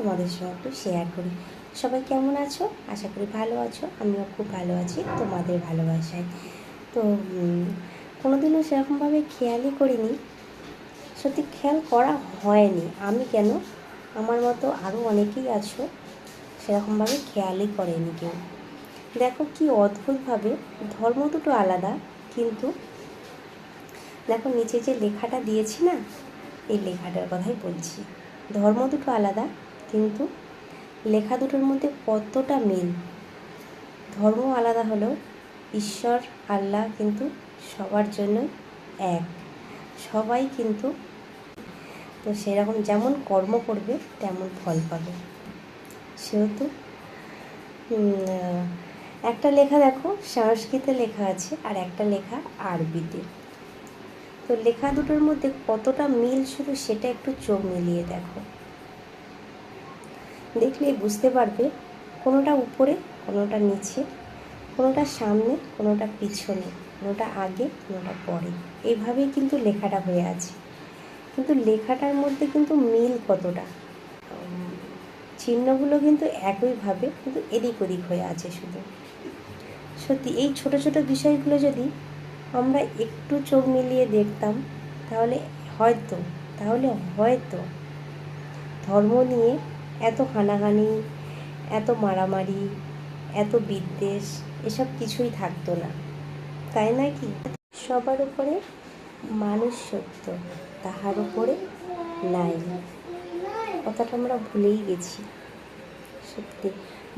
তোমাদের সঙ্গে একটু শেয়ার করি। সবাই কেমন আছো? আশা করি ভালো আছো। আমিও খুব ভালো আছি তোমাদের ভালোবাসায়। তো কোনোদিনও সেরকমভাবে খেয়ালই করিনি, সত্যি খেয়াল করা হয়নি। আমি কেন, আমার মতো আরও অনেকেই আছো সেরকমভাবে খেয়ালই করেনি কেউ। দেখো কি অদ্ভুতভাবে ধর্ম দুটো আলাদা, কিন্তু দেখো নিচে যে লেখাটা দিয়েছি না, এই লেখাটার কথাই বলছি। ধর্ম দুটো আলাদা, কিন্তু লেখা দুটোর মধ্যে কতটা মিল। ধর্ম আলাদা হলেও ঈশ্বর আল্লাহ কিন্তু সবার জন্য এক, সবাই কিন্তু। তো সেরকম যেমন কর্ম করবে তেমন ফল পাবে। সেহেতু একটা লেখা দেখো সংস্কৃতে লেখা আছে আর একটা লেখা আরবিতে। তো লেখা দুটোর মধ্যে কতটা মিল শুধু সেটা একটু চোখ মিলিয়ে দেখো, দেখলেই বুঝতে পারবে। কোনোটা উপরে, কোনোটা নিচে, কোনোটা সামনে, কোনোটা পিছনে, কোনোটা আগে, কোনোটা পরে, এইভাবেই কিন্তু লেখাটা হয়ে আছে। কিন্তু লেখাটার মধ্যে কিন্তু মিল কতটা, চিহ্নগুলো কিন্তু একইভাবে, কিন্তু এদিক ওদিক হয়ে আছে শুধু। সত্যি এই ছোট ছোট বিষয়গুলো যদি আমরা একটু চোখ মিলিয়ে দেখতাম, তাহলে হয়তো ধর্ম নিয়ে এত হানাহানি, এত মারামারি, এত বিদ্বেষ, এসব কিছুই থাকতো না, তাই নয় কি? সবার উপরে মানুষ সত্য, তাহার উপরে নাই, কথাটা আমরা ভুলেই গেছি। সত্যি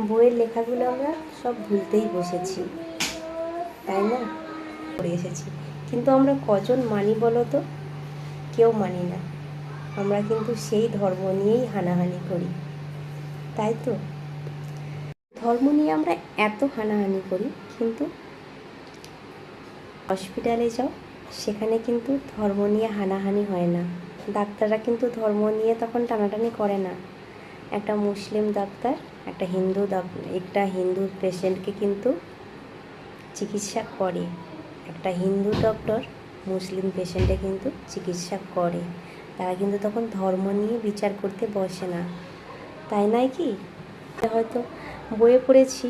বইয়ের লেখাগুলো আমরা সব ভুলতেই বসেছি, তাই না? পড়ে এসেছি, কিন্তু আমরা কজন মানি বলো তো? কেউ মানি না। আমরা কিন্তু সেই ধর্ম নিয়েই হানাহানি করি, তাই তো? ধর্ম নিয়ে আমরা এত হানাহানি করি, কিন্তু হসপিটালে যাও, সেখানে কিন্তু ধর্ম নিয়ে হানাহানি হয় না। ডাক্তাররা কিন্তু ধর্ম নিয়ে তখন টানাটানি করে না। একটা মুসলিম ডাক্তার একটা হিন্দু পেশেন্টকে কিন্তু চিকিৎসা করে, একটা হিন্দু ডক্টর মুসলিম পেশেন্টে কিন্তু চিকিৎসা করে। তারা কিন্তু তখন ধর্ম নিয়ে বিচার করতে বসে না, তাই নয় কি? হয়তো বইয়ে পড়েছি,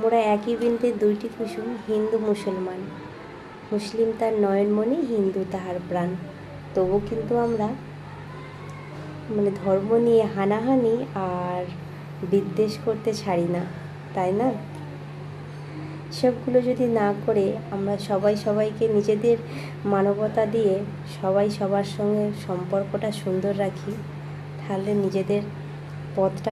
মোরা একই বৃন্তের দুইটি কুসুম, হিন্দু মুসলমান, মুসলিম তার নয়নমণি, হিন্দু তাহার প্রাণ। তবু কিন্তু আমরা ধর্ম নিয়ে হানাহানি আর বিদ্বেষ করতে ছাড়ি না, তাই না? সবগুলো যদি না করে আমরা সবাইকে নিজেদের মানবতা দিয়ে সবাই সবার সঙ্গে সম্পর্কটা সুন্দর রাখি, তাহলে নিজেদের পথটা